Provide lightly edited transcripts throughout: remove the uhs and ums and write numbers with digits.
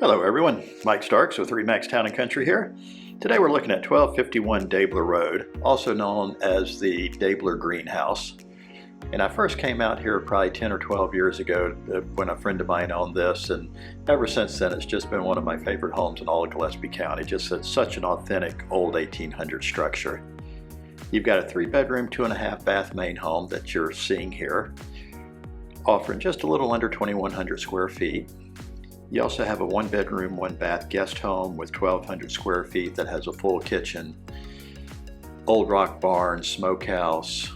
Hello everyone, Mike Starks with Remax Town & Country here. Today we're looking at 1251 Doebbler Road, also known as the Doebbler Greenhouse. And I first came out here probably 10 or 12 years ago when a friend of mine owned this, and ever since then it's just been one of my favorite homes in all of Gillespie County. Just such an authentic old 1800s structure. You've got a 3-bedroom, 2.5 bath main home that you're seeing here, offering just a little under 2,100 square feet. You also have a 1-bedroom, 1-bath guest home with 1,200 square feet that has a full kitchen, old rock barn, smokehouse,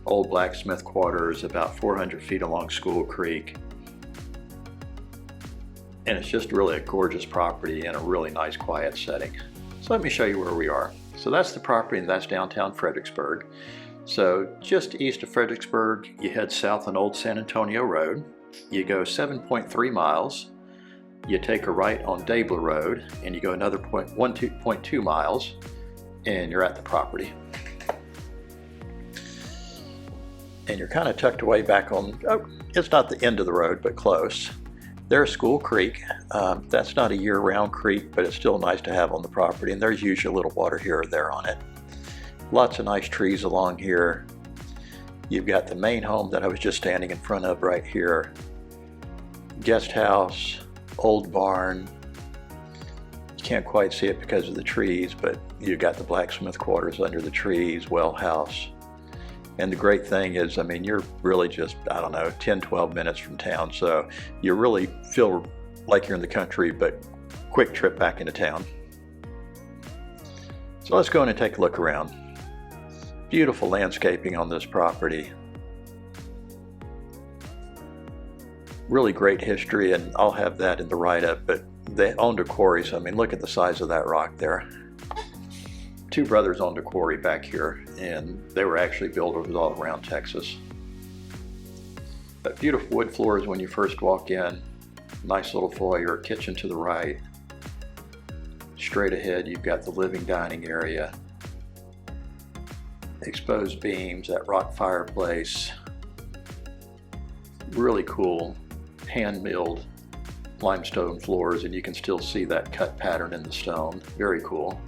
old blacksmith quarters about 400 feet along School Creek. And it's just really a gorgeous property in a really nice quiet setting. So let me show you where we are. So that's the property, and that's downtown Fredericksburg. So just east of Fredericksburg, you head south on Old San Antonio Road. You go 7.3 miles. You take a right on Doebbler Road, and you go another 1.2 miles, and you're at the property. And you're kind of tucked away back on, it's not the end of the road, but close. There's School Creek. That's not a year-round creek, but it's still nice to have on the property, and there's usually a little water here or there on it. Lots of nice trees along here. You've got the main home that I was just standing in front of right here. Guest house, old barn. You can't quite see it because of the trees, but you've got the blacksmith quarters under the trees, well house. And the great thing is, I mean, you're really just, I don't know, 10, 12 minutes from town, so you really feel like you're in the country, but quick trip back into town. So let's go in and take a look around. Beautiful landscaping on this property. Really great history, and I'll have that in the write-up, but they owned a quarry, so I mean, look at the size of that rock there. 2 brothers owned a quarry back here, and they were actually builders all around Texas. But beautiful wood floors when you first walk in. Nice little foyer, kitchen to the right. Straight ahead, you've got the living dining area. Exposed beams, that rock fireplace. Really cool hand-milled limestone floors, and you can still see that cut pattern in the stone. Very cool.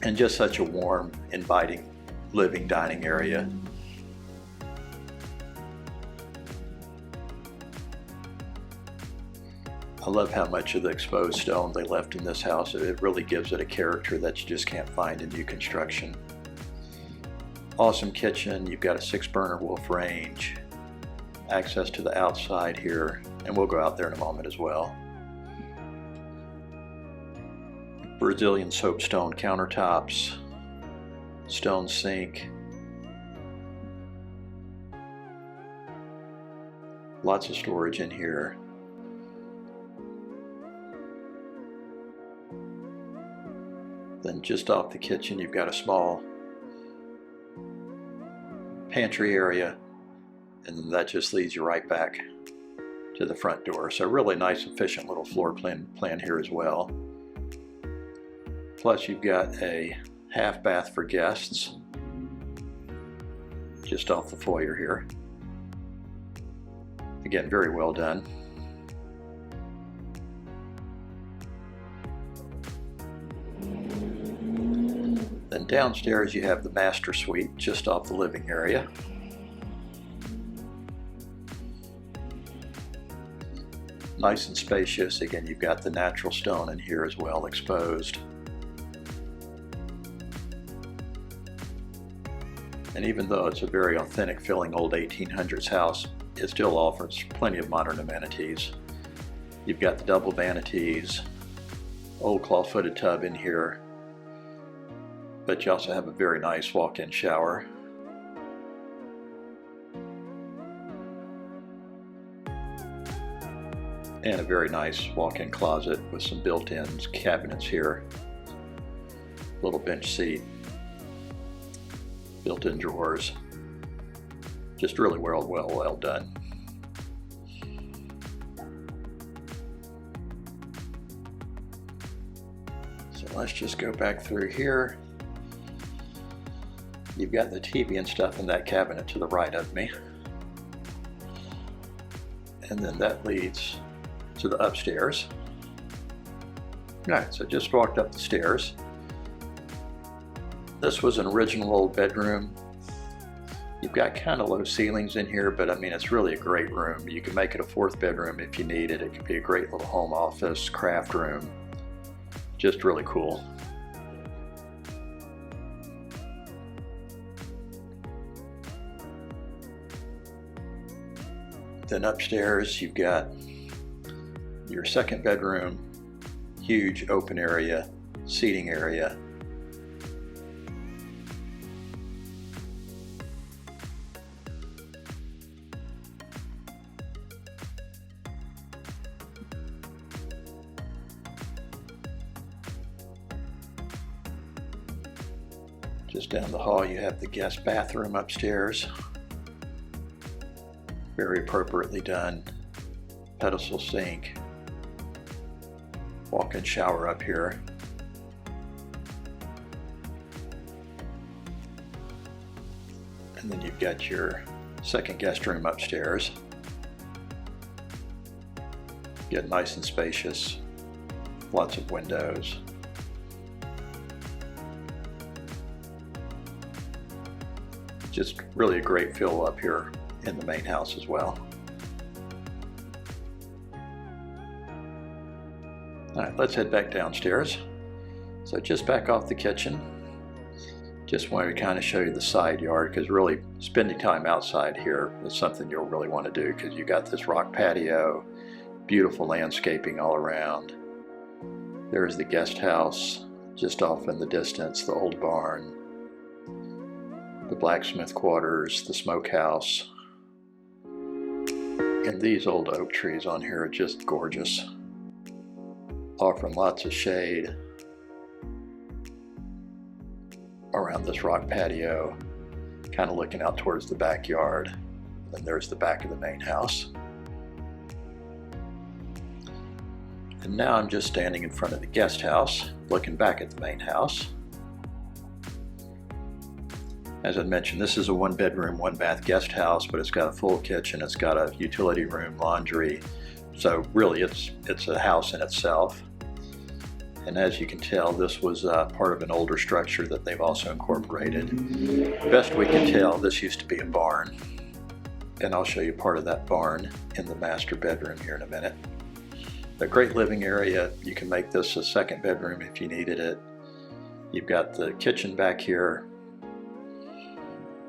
And just such a warm, inviting living dining area. I love how much of the exposed stone they left in this house. It really gives it a character that you just can't find in new construction. Awesome kitchen. You've got a 6-burner Wolf range. Access to the outside here, and we'll go out there in a moment as well. Brazilian soapstone countertops, stone sink. Lots of storage in here. Then just off the kitchen, you've got a small pantry area, and then that just leads you right back to the front door. So really nice, efficient little floor plan here as well. Plus you've got a half bath for guests just off the foyer here. Again, very well done. Then downstairs you have the master suite just off the living area. Nice and spacious. Again, you've got the natural stone in here as well, exposed. And even though it's a very authentic feeling old 1800s house, it still offers plenty of modern amenities. You've got the double vanities, old claw-footed tub in here, but you also have a very nice walk-in shower. And a very nice walk-in closet with some built-in cabinets here. Little bench seat. Built-in drawers. Just really well done. So let's just go back through here. You've got the TV and stuff in that cabinet to the right of me. And then that leads to the upstairs. All right, so just walked up the stairs. This was an original old bedroom. You've got kind of low ceilings in here, but I mean, it's really a great room. You can make it a fourth bedroom if you need it. It could be a great little home office, craft room. Just really cool. Then upstairs, you've got your second bedroom, huge open area, seating area. Just down the hall, you have the guest bathroom upstairs. Very appropriately done. Pedestal sink. Walk-in shower up here. And then you've got your second guest room upstairs. Get nice and spacious. Lots of windows. Just really a great feel up here in the main house as well. All right, let's head back downstairs. So just back off the kitchen. Just wanted to kind of show you the side yard, because really spending time outside here is something you'll really want to do, because you got this rock patio, beautiful landscaping all around. There's the guest house just off in the distance, the old barn, the blacksmith quarters, the smokehouse. And these old oak trees on here are just gorgeous, offering lots of shade around this rock patio, kind of looking out towards the backyard. And there's the back of the main house. And now I'm just standing in front of the guest house, looking back at the main house. As I mentioned, this is a one bedroom, one bath guest house, but it's got a full kitchen, it's got a utility room, laundry. So really it's a house in itself. And as you can tell, this was part of an older structure that they've also incorporated. Best we can tell, this used to be a barn. And I'll show you part of that barn in the master bedroom here in a minute. A great living area. You can make this a second bedroom if you needed it. You've got the kitchen back here.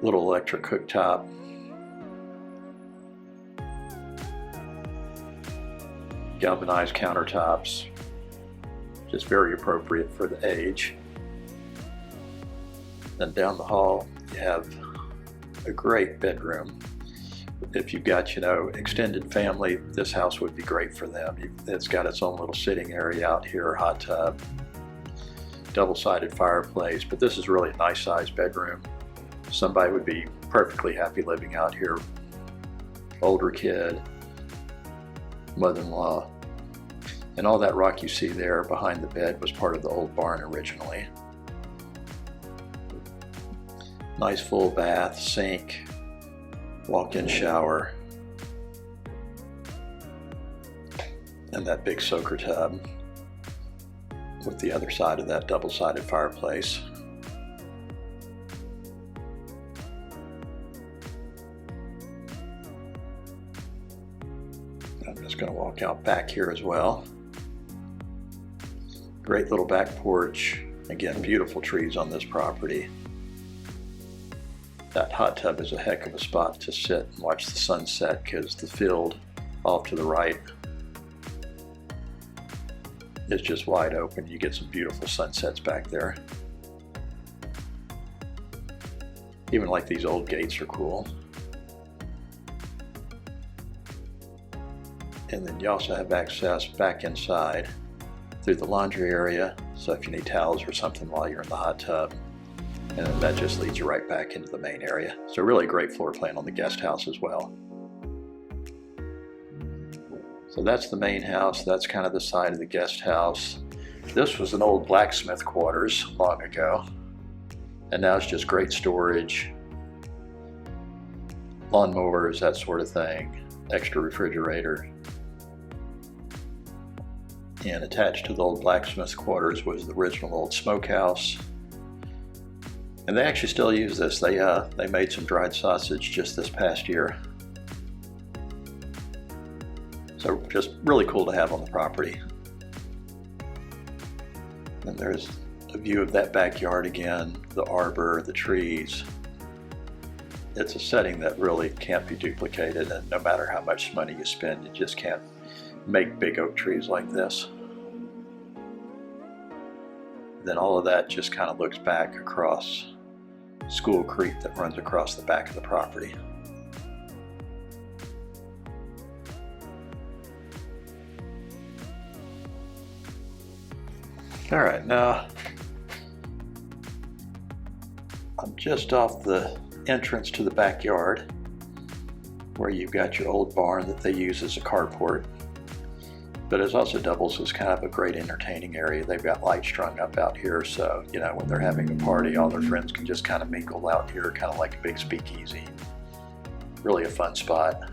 Little electric cooktop. Galvanized countertops. Just very appropriate for the age. Then down the hall, you have a great bedroom. If you've got, extended family, this house would be great for them. It's got its own little sitting area out here, hot tub, double-sided fireplace, but this is really a nice sized bedroom. Somebody would be perfectly happy living out here. Older kid, mother-in-law. And all that rock you see there behind the bed was part of the old barn originally. Nice full bath, sink, walk-in shower, and that big soaker tub with the other side of that double-sided fireplace. I'm just going to walk out back here as well. Great little back porch. Again, beautiful trees on this property. That hot tub is a heck of a spot to sit and watch the sunset, because the field off to the right is just wide open. You get some beautiful sunsets back there. Even like these old gates are cool. And then you also have access back inside through the laundry area, so if you need towels or something while you're in the hot tub. And then that just leads you right back into the main area. So really great floor plan on the guest house as well. So that's the main house. That's kind of the side of the guest house. This was an old blacksmith quarters long ago. And now it's just great storage, lawnmowers, that sort of thing, extra refrigerator. And attached to the old blacksmith's quarters was the original old smokehouse. And they actually still use this. They made some dried sausage just this past year. So just really cool to have on the property. And there's a view of that backyard again, the arbor, the trees. It's a setting that really can't be duplicated, and no matter how much money you spend, you just can't make big oak trees like this. Then all of that just kind of looks back across School Creek that runs across the back of the property. All right, now I'm just off the entrance to the backyard where you've got your old barn that they use as a carport. But it also doubles as kind of a great entertaining area. They've got lights strung up out here, so you know when they're having a party, all their friends can just kind of mingle out here, kind of like a big speakeasy. Really a fun spot.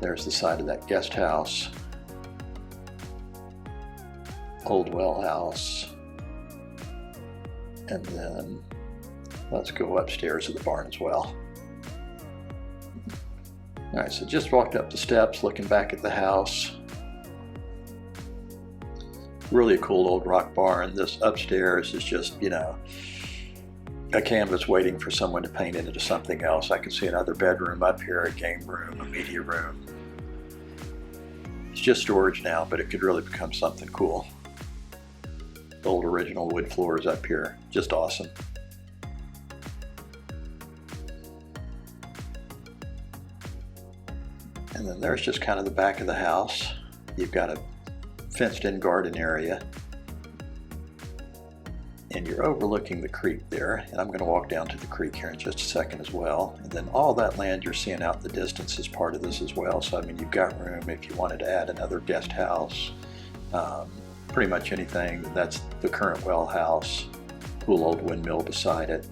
There's the side of that guest house. Old well house. And then let's go upstairs to the barn as well. All right, so just walked up the steps looking back at the house. Really a cool old rock barn. This upstairs is just, you know, a canvas waiting for someone to paint it into something else. I can see another bedroom up here, a game room, a media room. It's just storage now, but it could really become something cool. The old original wood floors up here, just awesome. And then there's just kind of the back of the house. You've got a fenced-in garden area. And you're overlooking the creek there. And I'm going to walk down to the creek here in just a second as well. And then all that land you're seeing out in the distance is part of this as well. So, I mean, you've got room if you wanted to add another guest house. Pretty much anything. That's the current well house. Cool old windmill beside it.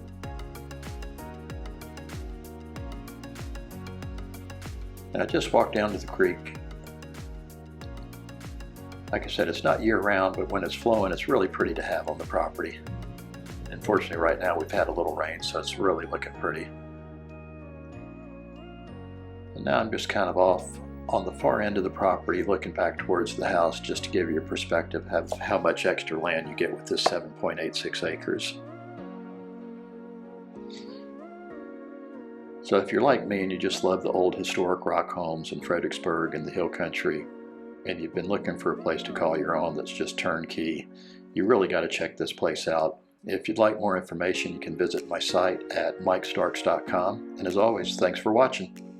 And I just walked down to the creek. Like I said, it's not year-round, but when it's flowing, it's really pretty to have on the property. Unfortunately, right now we've had a little rain, so it's really looking pretty. And now I'm just kind of off on the far end of the property, looking back towards the house, just to give you a perspective of how much extra land you get with this 7.86 acres. So if you're like me and you just love the old historic rock homes in Fredericksburg and the Hill Country, and you've been looking for a place to call your own that's just turnkey, you really got to check this place out. If you'd like more information, you can visit my site at mikestarks.com. And as always, thanks for watching.